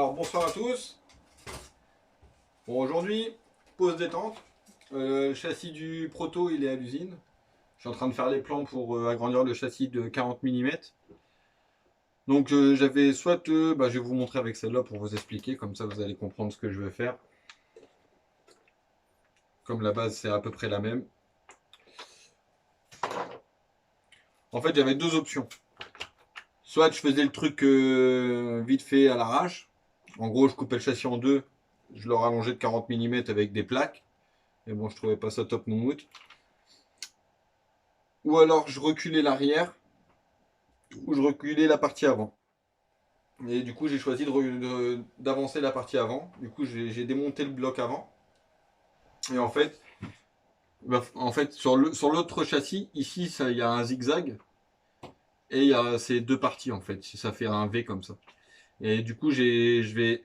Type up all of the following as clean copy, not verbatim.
Alors bonsoir à tous. Bon aujourd'hui, pause détente. Le châssis du Proto il est à l'usine. Je suis en train de faire les plans pour agrandir le châssis de 40 mm. Donc j'avais soit, je vais vous montrer avec celle-là pour vous expliquer, comme ça vous allez comprendre ce que je veux faire. Comme la base c'est à peu près la même. En fait j'avais deux options. Soit je faisais le truc vite fait à l'arrache. En gros je coupais le châssis en deux. Je le rallongeais de 40 mm avec des plaques. Mais bon je trouvais pas ça top moumoute. Ou alors je reculais l'arrière, ou je reculais la partie avant. Et du coup, j'ai choisi d'avancer la partie avant. Du coup, j'ai démonté le bloc avant. Et en fait sur l'autre châssis, ici, il y a un zigzag. Et il y a ces deux parties, en fait. Ça fait un V comme ça. Et du coup, je vais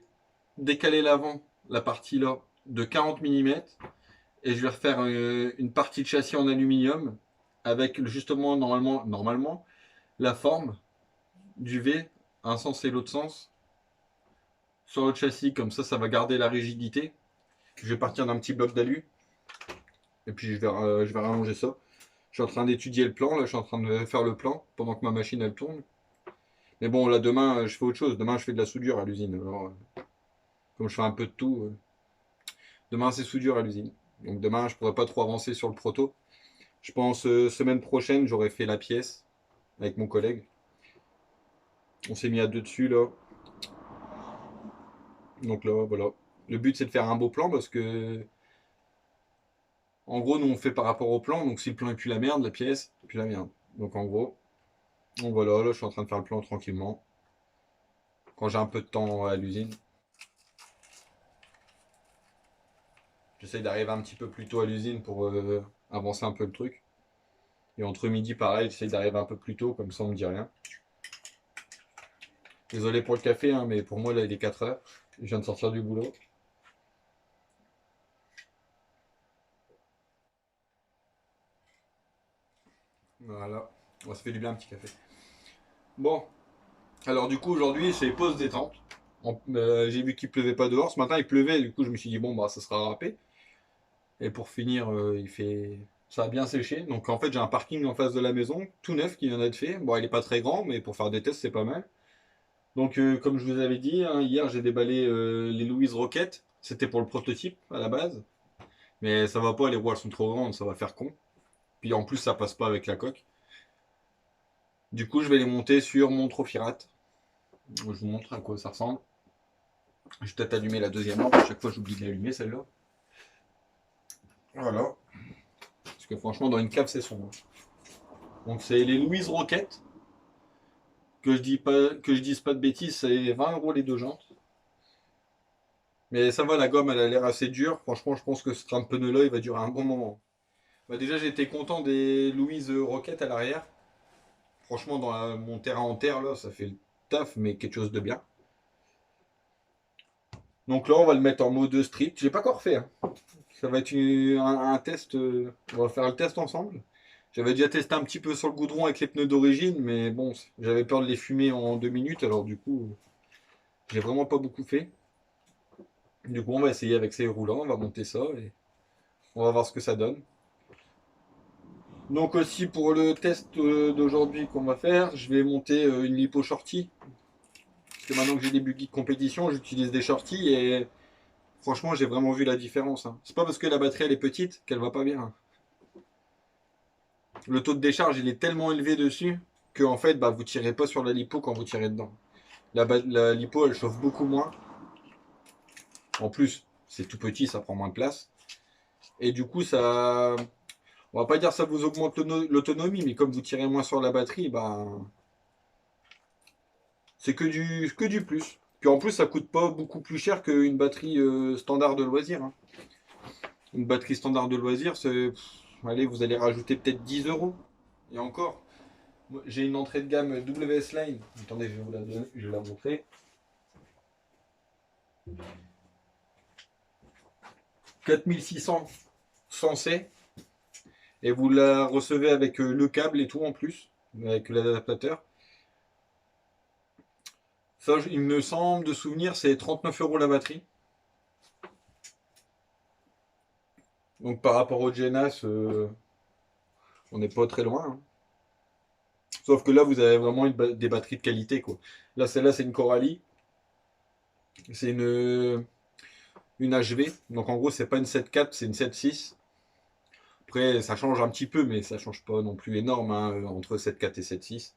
décaler l'avant, la partie là, de 40 mm. Et je vais refaire une partie de châssis en aluminium. Avec justement, normalement la forme du V, un sens et l'autre sens, sur le châssis, comme ça va garder la rigidité. Je vais partir d'un petit bloc d'alu, et puis je vais rallonger ça. Je suis en train d'étudier le plan, là, je suis en train de faire le plan, pendant que ma machine, elle tourne. Mais bon, là, demain, je fais autre chose. Demain, je fais de la soudure à l'usine. Alors, comme je fais un peu de tout, demain, c'est soudure à l'usine. Donc demain, je pourrais pas trop avancer sur le proto. Je pense, semaine prochaine, j'aurai fait la pièce, avec mon collègue. On s'est mis à deux dessus, là. Donc là, voilà. Le but, c'est de faire un beau plan, parce que en gros, nous on fait par rapport au plan, donc si le plan est plus la merde, la pièce, plus la merde. Donc en gros, donc voilà, là je suis en train de faire le plan tranquillement. Quand j'ai un peu de temps à l'usine, j'essaye d'arriver un petit peu plus tôt à l'usine pour avancer un peu le truc. Et entre midi, pareil, j'essaye d'arriver un peu plus tôt, comme ça on me dit rien. Désolé pour le café, hein, mais pour moi là il est 4 heures. Je viens de sortir du boulot. Voilà, on se fait du bien un petit café. Bon, alors du coup aujourd'hui c'est pause détente. J'ai vu qu'il pleuvait pas dehors. Ce matin il pleuvait, du coup je me suis dit bon bah ça sera râpé. Et pour finir, ça a bien séché. Donc en fait, j'ai un parking en face de la maison, tout neuf qui vient d'être fait. Bon, il est pas très grand, mais pour faire des tests, c'est pas mal. Donc comme je vous avais dit, hein, hier j'ai déballé les Louise Rocket. C'était pour le prototype à la base. Mais ça va pas, les roues elles sont trop grandes, ça va faire con. Puis en plus, ça passe pas avec la coque. Du coup, je vais les monter sur mon Trophirate. Je vous montre à quoi ça ressemble. Je vais peut-être allumer la deuxième lampe. À chaque fois, j'oublie de l'allumer celle-là. Voilà. Parce que franchement, dans une cave, c'est sombre. Donc c'est les Louise Rocket. Que je dise pas de bêtises, c'est 20 € les deux jantes. Mais ça va, la gomme elle a l'air assez dure. Franchement, je pense que ce train de pneu là il va durer un bon moment. Bah, déjà, j'étais content des Louise Rocket à l'arrière. Franchement, mon terrain en terre là, ça fait le taf, mais quelque chose de bien. Donc là, on va le mettre en mode street. J'ai pas encore fait, hein. Ça va être un test. On va faire le test ensemble. J'avais déjà testé un petit peu sur le goudron avec les pneus d'origine, mais bon, j'avais peur de les fumer en 2 minutes, alors du coup, j'ai vraiment pas beaucoup fait. Du coup, on va essayer avec ces roulants, on va monter ça et on va voir ce que ça donne. Donc aussi pour le test d'aujourd'hui qu'on va faire, je vais monter une lipo shorty. Parce que maintenant que j'ai des buggy de compétition, j'utilise des shorties et franchement j'ai vraiment vu la différence, hein. C'est pas parce que la batterie elle est petite qu'elle va pas bien, hein. Le taux de décharge il est tellement élevé dessus que en fait bah, vous tirez pas sur la lipo quand vous tirez dedans. La lipo elle chauffe beaucoup moins. En plus c'est tout petit, ça prend moins de place. Et du coup ça, on va pas dire ça vous augmente l'autonomie, mais comme vous tirez moins sur la batterie, bah, c'est que du plus. Puis en plus, ça coûte pas beaucoup plus cher qu'une batterie standard de loisir, hein. Une batterie standard de loisir, allez, vous allez rajouter peut-être 10 €. Et encore, j'ai une entrée de gamme WS Line. Attendez, je vais vous la donner, je vais la montrer. 4600 sensé. Et vous la recevez avec le câble et tout en plus, avec l'adaptateur. Ça, il me semble de souvenir, c'est 39 € la batterie. Donc par rapport au GNAS, on n'est pas très loin, hein. Sauf que là, vous avez vraiment des batteries de qualité, quoi. Là, celle-là, c'est une Coralie. C'est une HV. Donc en gros, c'est pas une 7.4, c'est une 7.6. Après, ça change un petit peu, mais ça change pas non plus énorme, hein, entre 7.4 et 7.6.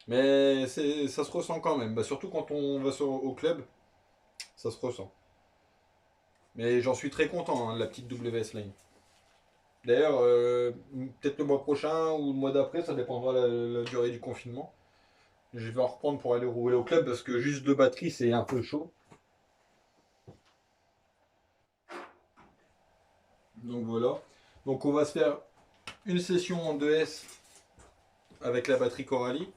Mais ça se ressent quand même. Bah, surtout quand on va au club, ça se ressent. Mais j'en suis très content, hein, de la petite WS Line. D'ailleurs, peut-être le mois prochain ou le mois d'après, ça dépendra de la durée du confinement. Je vais en reprendre pour aller rouler au club parce que juste deux batteries, c'est un peu chaud. Donc voilà. Donc on va se faire une session en 2S avec la batterie Coralie.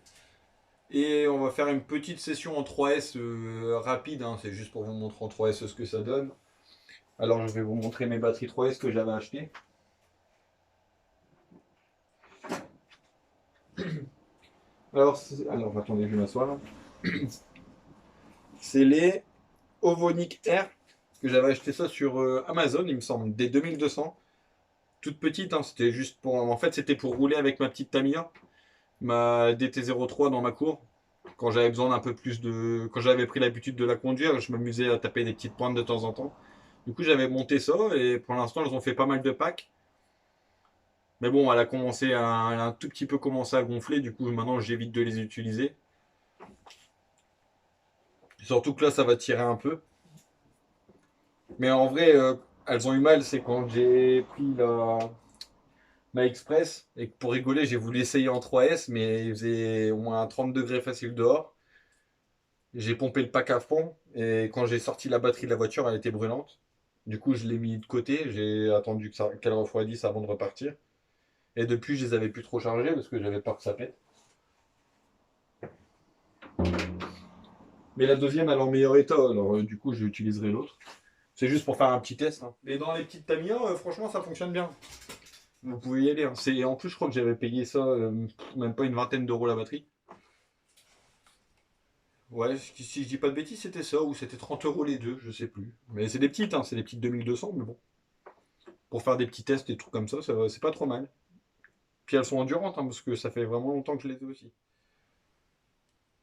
Et on va faire une petite session en 3S rapide, hein. C'est juste pour vous montrer en 3S ce que ça donne. Alors je vais vous montrer mes batteries 3S que j'avais achetées. Alors attendez, je vais m'asseoir. C'est les Ovonic Air que j'avais acheté ça sur Amazon, il me semble, des 2200. Toute petite, hein, c'était juste pour. En fait, c'était pour rouler avec ma petite Tamiya, ma DT03 dans ma cour. Quand j'avais besoin d'un peu plus de. Quand j'avais pris l'habitude de la conduire, je m'amusais à taper des petites pointes de temps en temps. Du coup, j'avais monté ça et pour l'instant, elles ont fait pas mal de packs. Mais bon, elle a un tout petit peu commencé à gonfler. Du coup, maintenant, j'évite de les utiliser. Surtout que là, ça va tirer un peu. Mais en vrai, elles ont eu mal, c'est quand j'ai pris ma Express et que pour rigoler, j'ai voulu essayer en 3S, mais il faisait au moins 30 degrés facile dehors. J'ai pompé le pack à fond et quand j'ai sorti la batterie de la voiture, elle était brûlante. Du coup, je l'ai mis de côté, j'ai attendu qu'elle refroidisse avant de repartir. Et depuis, je les avais plus trop chargées parce que j'avais peur que ça pète. Mais la deuxième, elle est en meilleur état, alors du coup, j'utiliserai l'autre. C'est juste pour faire un petit test, hein. Et dans les petites Tamiya, franchement, ça fonctionne bien. Vous pouvez y aller, hein. En plus, je crois que j'avais payé ça même pas une vingtaine d'euros la batterie. Ouais, si je dis pas de bêtises, c'était ça, ou c'était 30 € les deux, je sais plus. Mais c'est des petites, hein, c'est des petites 2200, mais bon. Pour faire des petits tests et trucs comme ça, c'est pas trop mal. Puis elles sont endurantes, hein, parce que ça fait vraiment longtemps que je les ai aussi.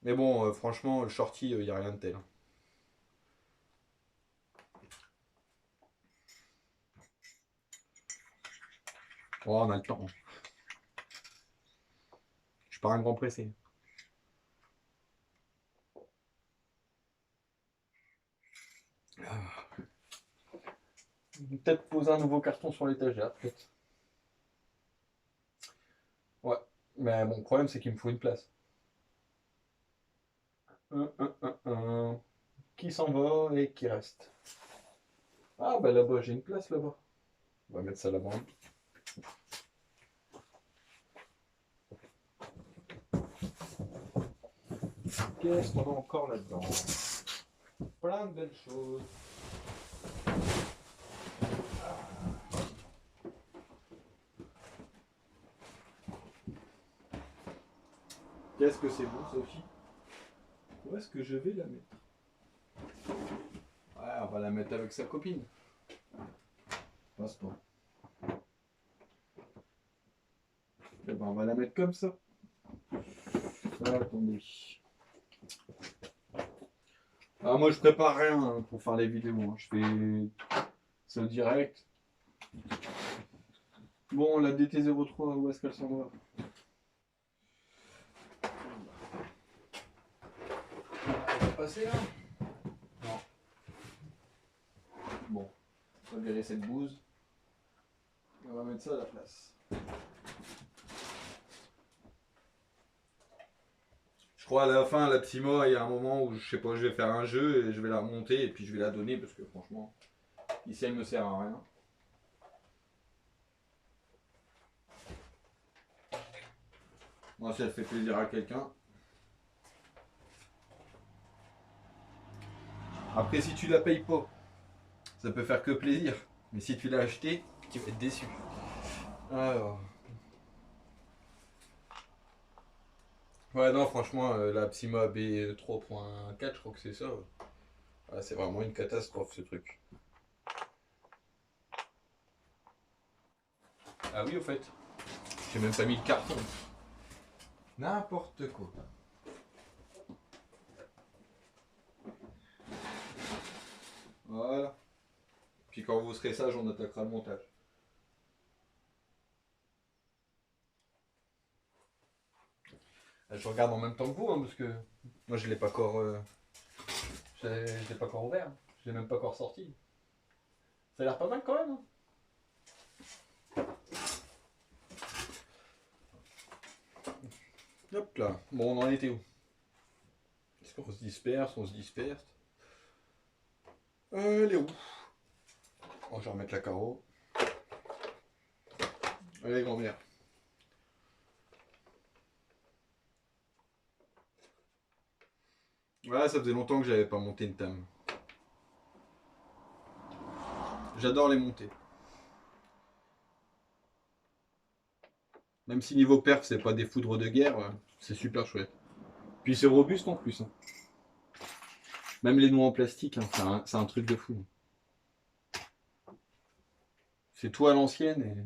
Mais bon, franchement, le shorty, il n'y a rien de tel, hein. Oh, on a le temps. Je suis pas un grand pressé. Ah. Peut-être poser un nouveau carton sur l'étagère, peut-être. Ouais. Mais bon, le problème, c'est qu'il me faut une place. Un. Qui s'en va et qui reste. Ah, bah là-bas, j'ai une place là-bas. On va mettre ça là-bas. Qu'est-ce qu'on a encore là-dedans? Plein de belles choses. Qu'est-ce que c'est beau, Sophie? Où est-ce que je vais la mettre? Ouais, on va la mettre avec sa copine. Passe pas. Eh ben, on va la mettre comme ça. Ah, attendez. Ah, moi, je prépare rien, hein, pour faire les vidéos, hein. Je fais ça direct. Bon, la DT03, où est-ce qu'elle s'en va? Elle va passer là? Non. Bon, on va virer cette bouse. Et on va mettre ça à la place. Je crois à la fin, la Psyma, il y a un moment où je sais pas, je vais faire un jeu et je vais la remonter et puis je vais la donner parce que franchement, ici elle me sert à rien. Moi, si elle fait plaisir à quelqu'un. Après, si tu la payes pas, ça peut faire que plaisir. Mais si tu l'as acheté, tu vas être déçu. Alors, Ouais, non, franchement, la Psyma B 3.4, je crois que c'est ça. Ouais, c'est vraiment une catastrophe ce truc. Ah oui, au fait. J'ai même pas mis le carton. N'importe quoi. Voilà. Puis quand vous serez sage, on attaquera le montage. Je regarde en même temps que vous, hein, parce que moi je l'ai pas encore, je l'ai pas encore ouvert. Je l'ai même pas encore sorti. Ça a l'air pas mal quand même, hein. Hop là. Bon, on en était où? Est-ce qu'on se disperse? On se disperse. Les roues. Bon, je vais remettre la carreau. Allez, grand-mère. Ouais, ça faisait longtemps que j'avais pas monté une tame. J'adore les monter. Même si niveau perf, c'est pas des foudres de guerre, c'est super chouette. Puis c'est robuste en plus, hein. Même les noix en plastique, hein, c'est un truc de fou. C'est tout à l'ancienne et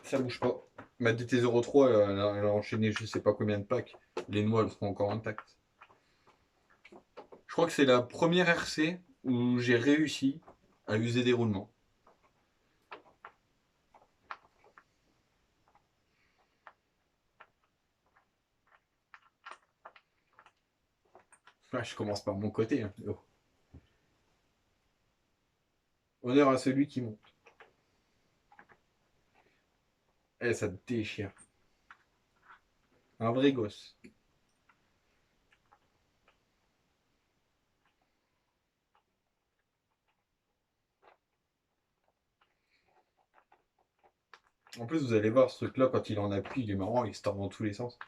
ça bouge pas. Ma DT03, elle a enchaîné je sais pas combien de packs. Les noix, elles seront encore intactes. Je crois que c'est la première RC où j'ai réussi à user des roulements. Ouais, je commence par mon côté, hein. Oh. Honneur à celui qui monte. Eh, ça déchire. Un vrai gosse. En plus, vous allez voir, ce truc-là, quand il en appuie, il est marrant, il se tord dans tous les sens.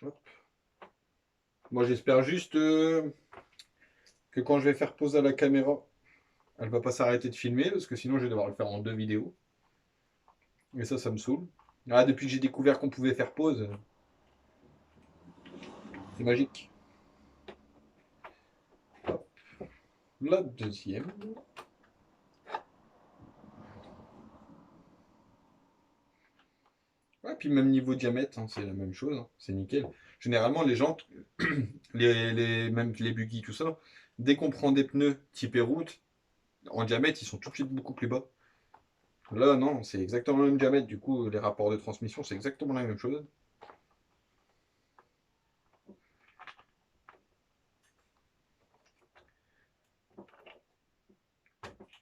Hop. Moi, j'espère juste que quand je vais faire pause à la caméra, elle va pas s'arrêter de filmer, parce que sinon, je vais devoir le faire en 2 vidéos. Et ça me saoule. Ah, depuis que j'ai découvert qu'on pouvait faire pause, c'est magique. Hop. La deuxième. Ouais, puis même niveau diamètre, hein, c'est la même chose, hein, c'est nickel. Généralement, les jantes, même les buggy, tout ça, dès qu'on prend des pneus type route, en diamètre, ils sont tout de suite beaucoup plus bas. Là, non, c'est exactement le même diamètre. Du coup, les rapports de transmission, c'est exactement la même chose.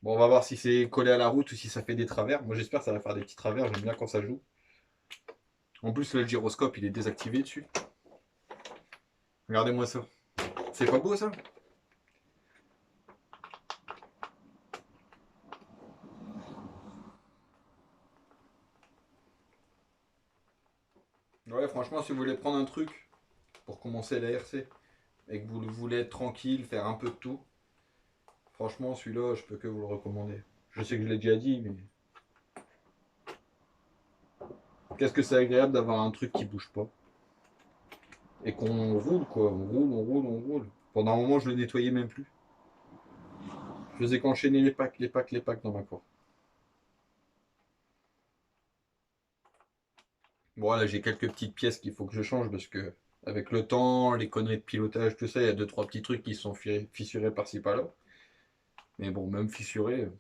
Bon, on va voir si c'est collé à la route ou si ça fait des travers. Moi, j'espère que ça va faire des petits travers. J'aime bien quand ça joue. En plus, le gyroscope, il est désactivé dessus. Regardez-moi ça. C'est pas beau, ça? Ouais, franchement, si vous voulez prendre un truc pour commencer la RC et que vous voulez être tranquille, faire un peu de tout, franchement, celui-là, je peux que vous le recommander. Je sais que je l'ai déjà dit, mais qu'est-ce que c'est agréable d'avoir un truc qui bouge pas. Et qu'on roule, quoi. On roule, on roule, on roule. Pendant un moment, je le nettoyais même plus. Je faisais qu'enchaîner les packs, les packs, les packs dans ma cour. Bon, là, j'ai quelques petites pièces qu'il faut que je change parce que, avec le temps, les conneries de pilotage, tout ça, il y a deux, trois petits trucs qui sont fissurés par-ci par-là. Mais bon, même fissurés,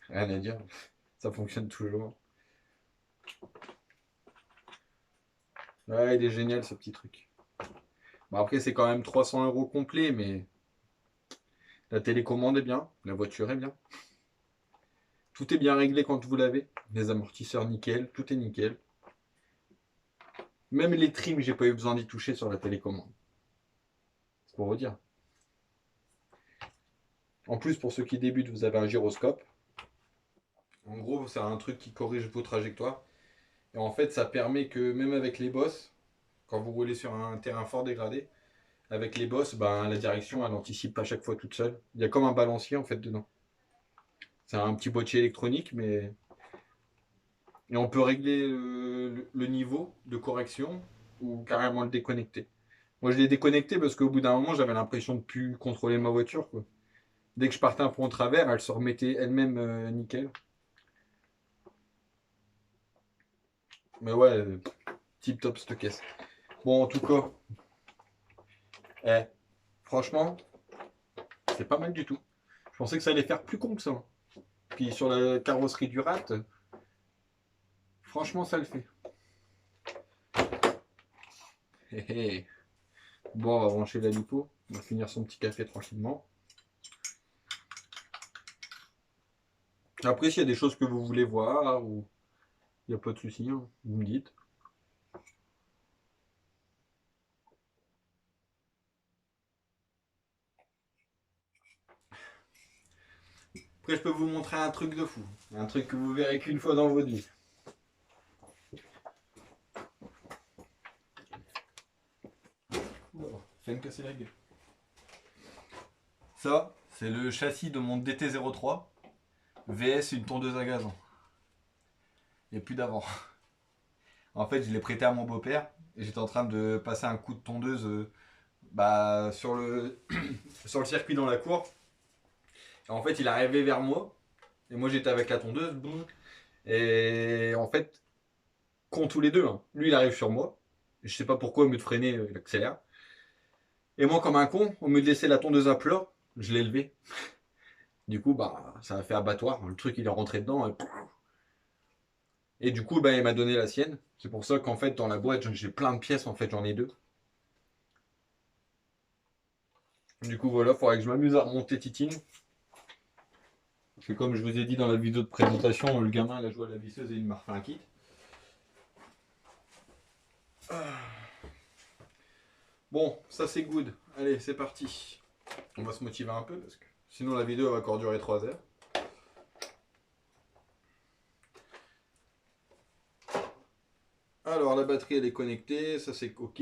rien à dire. Ça fonctionne toujours. Ouais, il est génial ce petit truc. Bon, après, c'est quand même 300 € complet, mais la télécommande est bien, la voiture est bien. Tout est bien réglé quand vous l'avez. Les amortisseurs nickel, tout est nickel. Même les trims, j'ai pas eu besoin d'y toucher sur la télécommande. C'est pour vous dire. En plus, pour ceux qui débutent, vous avez un gyroscope. En gros, c'est un truc qui corrige vos trajectoires. Et en fait, ça permet que même avec les bosses, quand vous roulez sur un terrain fort dégradé, avec les bosses, ben, la direction, elle anticipe à chaque fois toute seule. Il y a comme un balancier en fait dedans. C'est un petit boîtier électronique, mais Et on peut régler le niveau de correction ou carrément le déconnecter. Moi, je l'ai déconnecté parce qu'au bout d'un moment, j'avais l'impression de plus contrôler ma voiture, quoi. Dès que je partais un peu en travers, elle se remettait elle-même nickel. Mais ouais, tip top cette caisse. Bon, en tout cas, eh, franchement, c'est pas mal du tout. Je pensais que ça allait faire plus con que ça. Puis sur la carrosserie du Rat, franchement, ça le fait. Hé hé. Bon, on va brancher la lipo. On va finir son petit café tranquillement. Après, s'il y a des choses que vous voulez voir, ou il n'y a pas de souci, hein, vous me dites. Après, je peux vous montrer un truc de fou. Un truc que vous verrez qu'une fois dans votre vie. Fais me casser la gueule. Ça, c'est le châssis de mon DT03 VS une tondeuse à gazon. Il n'y a plus d'avant. En fait, je l'ai prêté à mon beau-père et j'étais en train de passer un coup de tondeuse sur sur le circuit dans la cour. Et en fait, il est arrivé vers moi et moi j'étais avec la tondeuse. Boum. Et en fait, con tous les deux, hein. Lui, il arrive sur moi. Je sais pas pourquoi, au lieu de freiner, il accélère. Et moi, comme un con, au lieu de laisser la tondeuse à plat, je l'ai levé. Du coup, ça a fait abattoir. Le truc, il est rentré dedans. Et du coup, il m'a donné la sienne. C'est pour ça qu'en fait, dans la boîte, j'ai plein de pièces. En fait, j'en ai deux. Du coup, voilà, il faudrait que je m'amuse à remonter Titine. Parce que comme je vous ai dit dans la vidéo de présentation, le gamin, il a joué à la visseuse et il m'a refait un kit. Bon, ça c'est good. Allez, c'est parti. On va se motiver un peu parce que sinon la vidéo va encore durer 3 heures. Alors la batterie elle est connectée, ça c'est ok.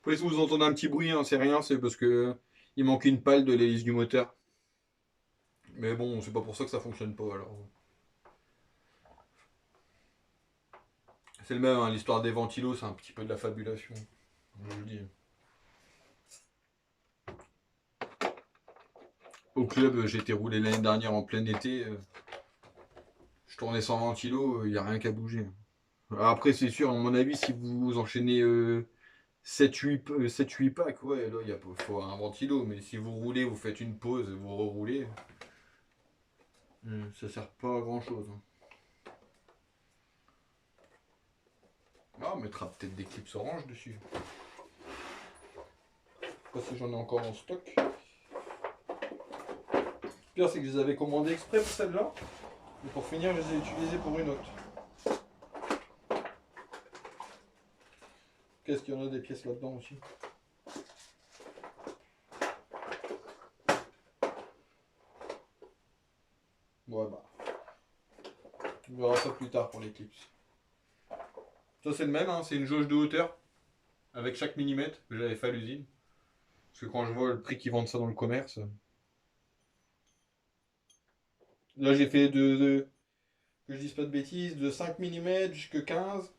Après si vous entendez un petit bruit, hein, c'est rien, c'est parce que il manque une pale de l'hélice du moteur. Mais bon, c'est pas pour ça que ça fonctionne pas alors. C'est le même, hein, l'histoire des ventilos, c'est un petit peu de la fabulation. Je vous le dis. Au club, j'ai été roulé l'année dernière en plein été. Je tournais sans ventilo, il n'y a rien qu'à bouger. Après, c'est sûr, à mon avis, si vous enchaînez 7-8 packs, ouais, là, il faut un ventilo. Mais si vous roulez, vous faites une pause, vous reroulez, ça sert pas à grand chose. Ah, on mettra peut-être des clips orange dessus. Pas si j'en ai encore en stock. Le pire, c'est que je les avais commandés exprès pour celle-là. Et pour finir, je les ai utilisés pour une autre. Qu'est-ce qu'il y en a des pièces là-dedans aussi? Ouais, on verra ça plus tard pour les clips. Ça, c'est le même, hein, c'est une jauge de hauteur avec chaque millimètre que j'avais fait à l'usine. Parce que quand je vois le prix qu'ils vendent ça dans le commerce. Là, j'ai fait que je dise pas de bêtises, de 5 mm jusqu'à 15.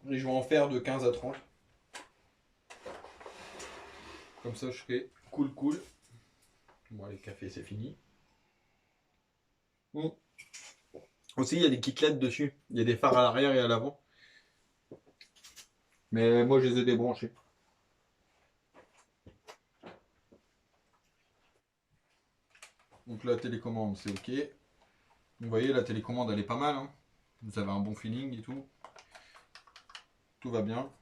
Et je vais en faire de 15 à 30. Comme ça, je fais cool cool. Bon, les cafés, c'est fini. Bon. Aussi, il y a des kits LED dessus. Il y a des phares à l'arrière et à l'avant. Mais moi, je les ai débranchés. Donc la télécommande, c'est ok. Vous voyez, la télécommande, elle est pas mal. Hein. Vous avez un bon feeling et tout. Tout va bien.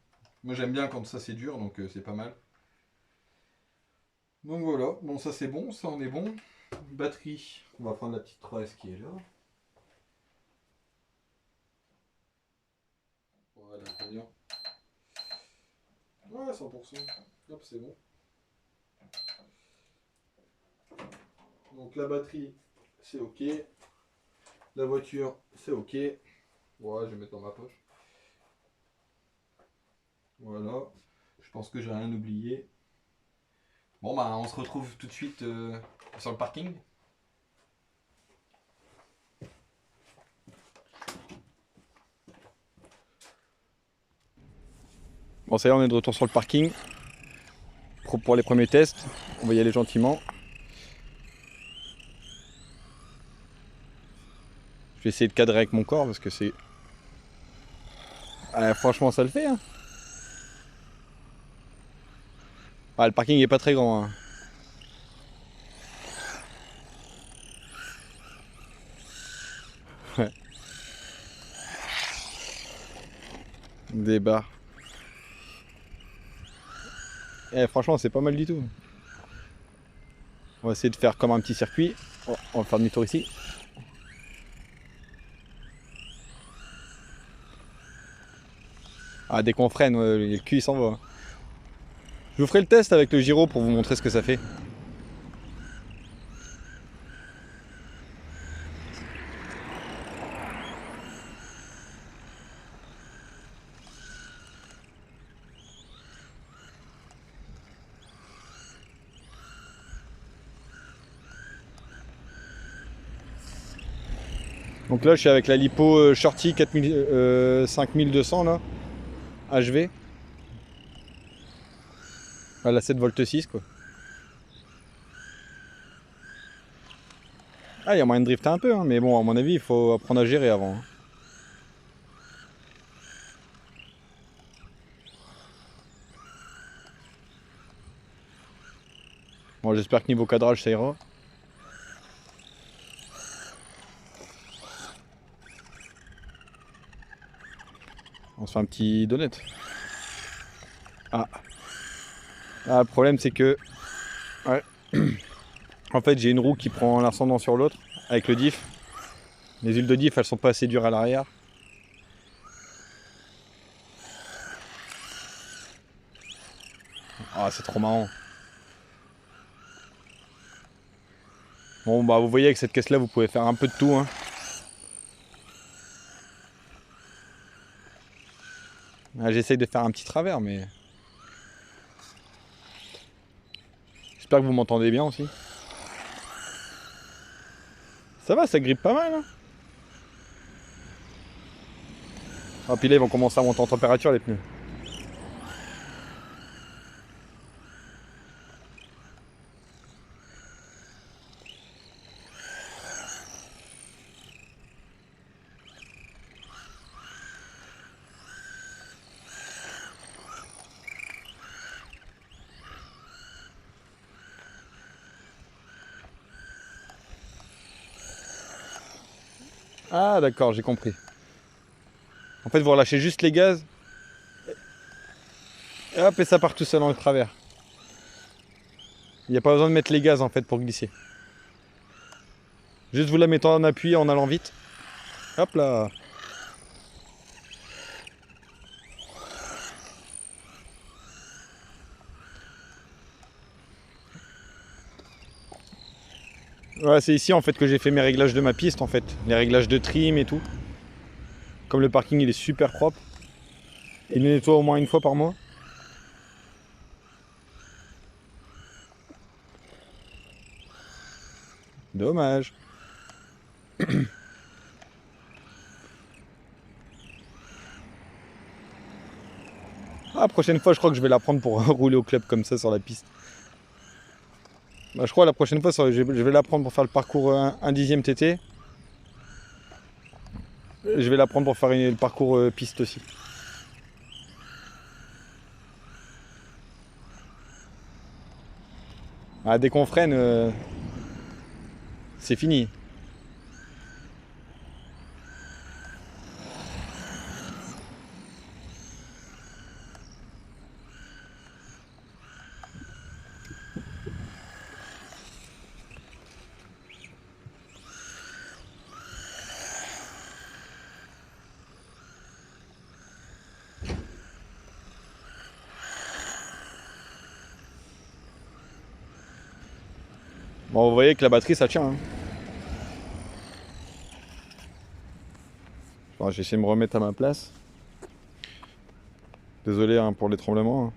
Moi, j'aime bien quand ça c'est dur, donc c'est pas mal. Donc voilà, bon ça c'est bon, ça on est bon. Batterie, on va prendre la petite 3S qui est là. Voilà, combien? Ouais, 100%. Hop, c'est bon. Donc la batterie, c'est ok. La voiture, c'est ok. Ouais, je vais mettre dans ma poche. Voilà. Je pense que j'ai rien oublié. Bon bah on se retrouve tout de suite sur le parking. Bon, ça y est, on est de retour sur le parking pour les premiers tests. On va y aller gentiment. Je vais essayer de cadrer avec mon corps parce que c'est... Ah, franchement, ça le fait. Hein. Ah, le parking est pas très grand. Hein. Ouais. Des barres. Eh, franchement, c'est pas mal du tout. On va essayer de faire comme un petit circuit. Oh, on va faire demi-tour ici. Ah, dès qu'on freine, le cul il s'en va. Je vous ferai le test avec le gyro pour vous montrer ce que ça fait. Donc là, je suis avec la lipo Shorty 5200 là, HV. À la 7,6 V quoi. Ah, il y a moyen de drifter un peu, hein, mais bon, à mon avis, il faut apprendre à gérer avant. Hein. Bon, j'espère que niveau cadrage, ça ira. On se fait un petit donut. Ah. Ah, le problème, c'est que... Ouais. En fait, j'ai une roue qui prend l'ascendant sur l'autre, avec le diff. Les huiles de diff, elles sont pas assez dures à l'arrière. Ah, c'est trop marrant. Bon, bah, vous voyez, avec cette caisse-là, vous pouvez faire un peu de tout, hein. Ah, j'essaye de faire un petit travers, mais... J'espère que vous m'entendez bien aussi. Ça va, ça grippe pas mal, hein. Ah, puis là, ils vont commencer à monter en température, les pneus. Ah, d'accord, j'ai compris. En fait, vous relâchez juste les gaz. Et hop, et ça part tout seul dans le travers. Il n'y a pas besoin de mettre les gaz, en fait, pour glisser. Juste vous la mettez en appui en allant vite. Hop là. Ouais, c'est ici en fait que j'ai fait mes réglages de ma piste en fait. Les réglages de trim et tout. Comme le parking il est super propre. Il le nettoie au moins une fois par mois. Dommage. Ah, prochaine fois je crois que je vais la prendre pour rouler au club comme ça sur la piste. Bah, je crois la prochaine fois je vais la prendre pour faire le parcours 1 dixième TT. Je vais la prendre pour faire le parcours piste aussi. Ah, dès qu'on freine, c'est fini. Bon, vous voyez que la batterie ça tient. Hein. Bon, j'ai essayé de me remettre à ma place. Désolé hein, pour les tremblements. Hein.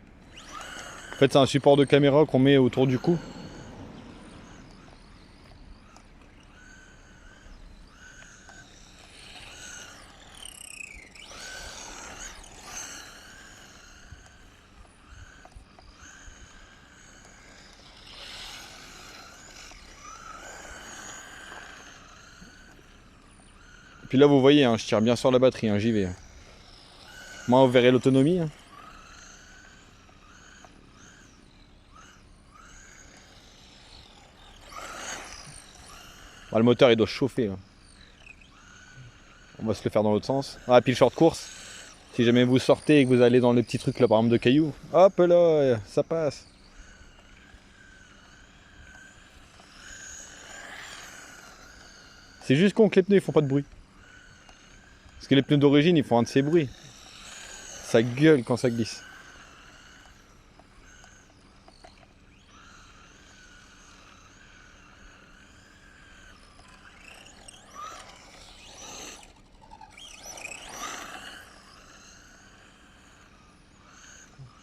En fait, c'est un support de caméra qu'on met autour du cou. Puis là vous voyez, hein, je tire bien sur la batterie, hein, j'y vais. Moi vous verrez l'autonomie. Hein. Bah, le moteur il doit chauffer. Hein. On va se le faire dans l'autre sens. Ah puis le short course. Si jamais vous sortez et que vous allez dans les petits trucs là par exemple de cailloux, hop là, ça passe. C'est juste con que les pneus ils font pas de bruit. Parce que les pneus d'origine ils font un de ces bruits. Ça gueule quand ça glisse.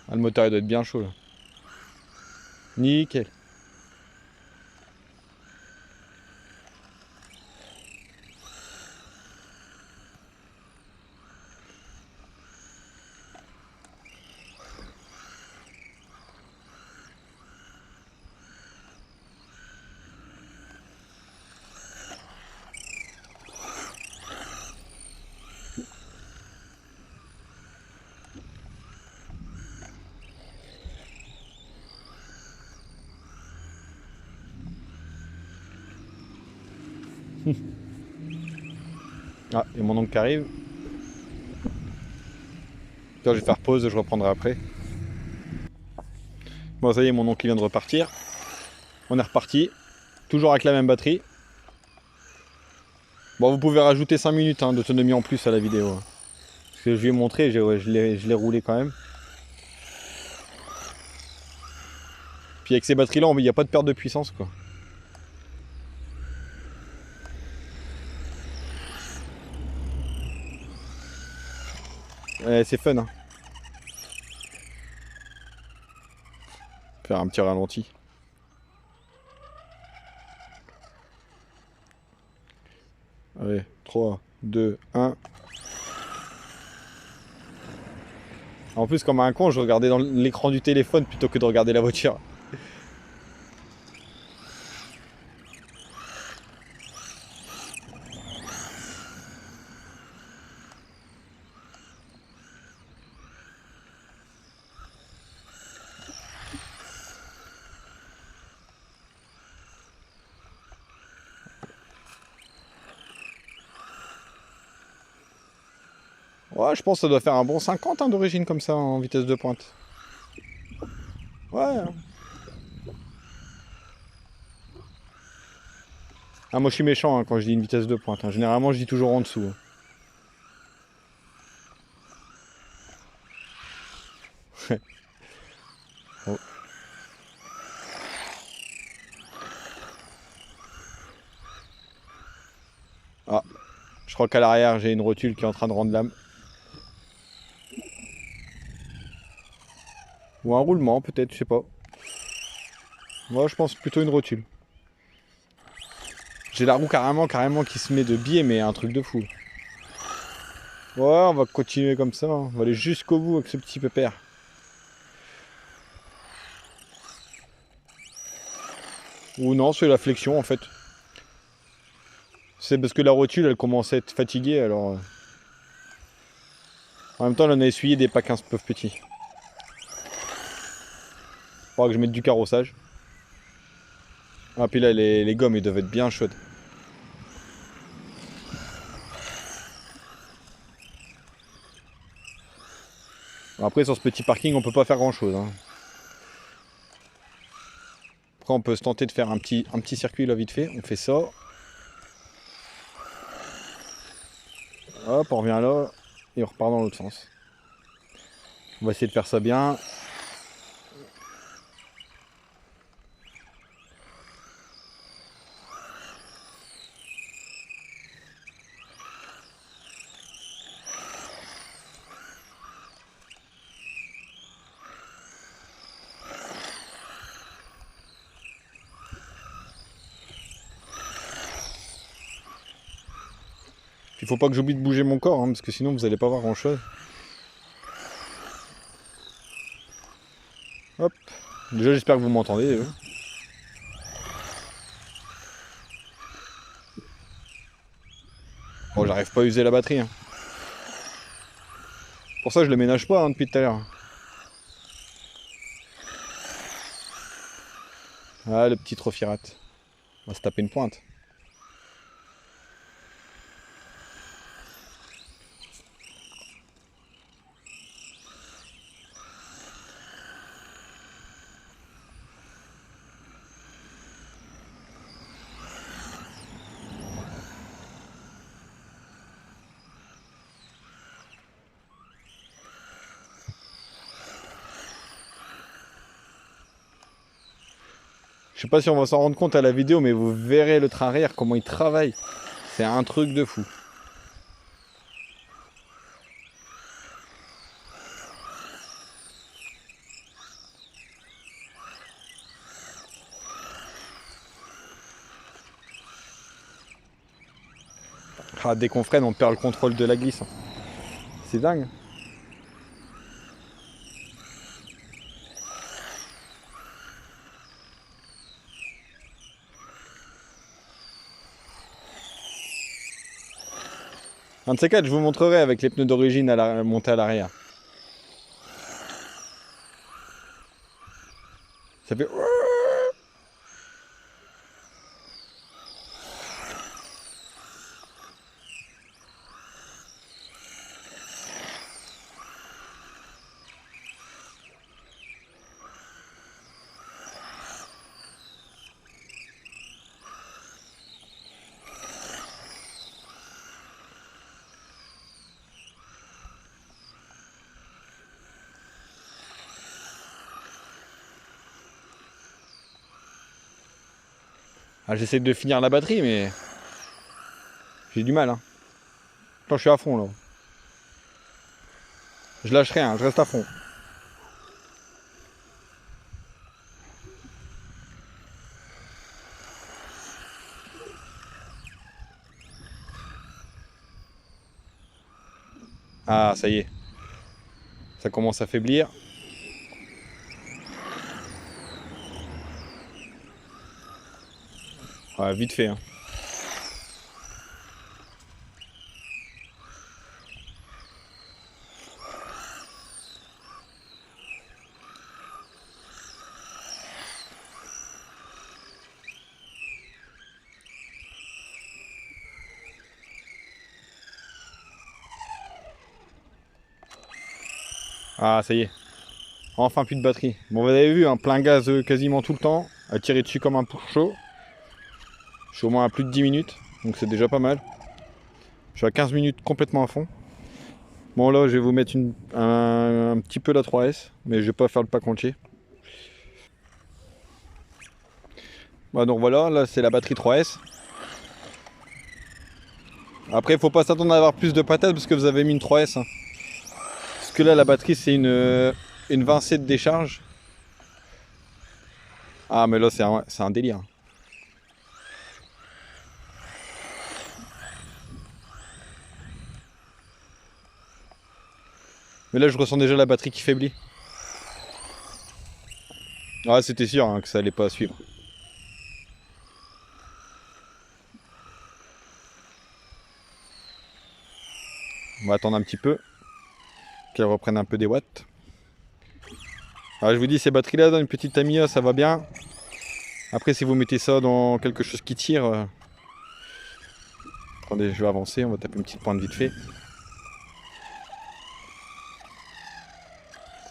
Ah, le moteur il doit être bien chaud là. Nickel. Ah, et mon oncle qui arrive. Là, je vais faire pause, je reprendrai après. Bon, ça y est, mon oncle vient de repartir. On est reparti. Toujours avec la même batterie. Bon, vous pouvez rajouter 5 minutes hein, d'autonomie en plus à la vidéo. Parce que je lui ai montré, je l'ai roulé quand même. Puis avec ces batteries-là, il n'y a pas de perte de puissance, quoi. Ouais, c'est fun, hein. Faire un petit ralenti. Allez, 3, 2, 1. En plus, comme un con, je regardais dans l'écran du téléphone plutôt que de regarder la voiture. Ouais, je pense que ça doit faire un bon 50 hein, d'origine comme ça en vitesse de pointe. Ouais. Ah, moi je suis méchant hein, quand je dis une vitesse de pointe. Hein. Généralement, je dis toujours en dessous. Hein. Oh. Ah, je crois qu'à l'arrière, j'ai une rotule qui est en train de rendre l'âme. Ou un roulement, peut-être, je sais pas. Moi, je pense plutôt une rotule. J'ai la roue carrément qui se met de biais, mais un truc de fou. Ouais, on va continuer comme ça. Hein. On va aller jusqu'au bout avec ce petit pépère. Ou non, c'est la flexion en fait. C'est parce que la rotule, elle commence à être fatiguée, alors... En même temps, on a essuyé des packs 15 peu petits. Faudra que je mette du carrossage. Ah, puis là, les gommes, ils doivent être bien chaudes. Après, sur ce petit parking, on peut pas faire grand-chose. Hein. Après, on peut se tenter de faire un petit circuit là, vite fait. On fait ça. Hop, on revient là. Et on repart dans l'autre sens. On va essayer de faire ça bien. Il faut pas que j'oublie de bouger mon corps, hein, parce que sinon vous allez pas voir grand chose. Hop. Déjà j'espère que vous m'entendez. Bon, j'arrive pas à user la batterie. Hein. Pour ça, je le ménage pas depuis tout à l'heure. Ah, le petit trophyrate. On va se taper une pointe. Je sais pas si on va s'en rendre compte à la vidéo, mais vous verrez le train arrière, comment il travaille. C'est un truc de fou. Ah, dès qu'on freine, on perd le contrôle de la glisse. C'est dingue. Un de ces quatre, je vous montrerai avec les pneus d'origine à la montée à l'arrière. Ça fait... Ah, j'essaie de finir la batterie, mais j'ai du mal. Hein. Quand je suis à fond, là. Je lâche rien, je reste à fond. Ah, ça y est. Ça commence à faiblir. Ouais, vite fait. Hein. Ah, ça y est. Enfin, plus de batterie. Bon, vous avez vu, hein, plein gaz quasiment tout le temps. À tirer dessus comme un pour-chaud. Je suis au moins à plus de 10 minutes. Donc c'est déjà pas mal. Je suis à 15 minutes complètement à fond. Bon, là, je vais vous mettre un petit peu la 3S. Mais je vais pas faire le pack entier. Bah, donc voilà, là, c'est la batterie 3S. Après, il faut pas s'attendre à avoir plus de patates parce que vous avez mis une 3S. Hein. Parce que là, la batterie, c'est une vincée de décharge. Ah, mais là, c'est un délire. Mais là, je ressens déjà la batterie qui faiblit. Ah, c'était sûr hein, que ça allait pas suivre. On va attendre un petit peu qu'elle reprenne un peu des watts. Alors, je vous dis, ces batteries-là, dans une petite Tamiya, ça va bien. Après, si vous mettez ça dans quelque chose qui tire... Attendez, je vais avancer, on va taper une petite pointe vite fait.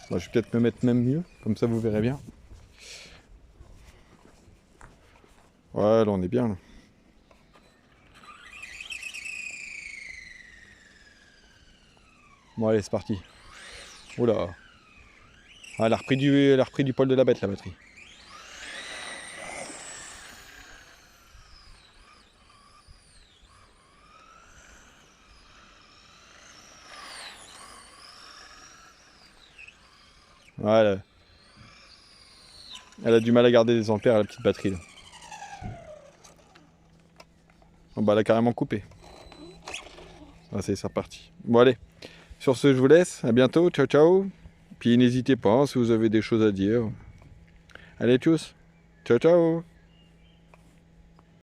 Bon, je vais peut-être me mettre même mieux, comme ça vous verrez bien. Ouais, là on est bien. Là. Bon allez, c'est parti. Oula. Ah, elle a repris du poil de la bête la batterie. Voilà. Elle a du mal à garder des ampères la petite batterie là. Bon bah elle a carrément coupé. Ah c'est reparti. Bon allez. Sur ce je vous laisse. À bientôt. Ciao ciao. Puis n'hésitez pas hein, si vous avez des choses à dire. Allez tchuss. Ciao ciao.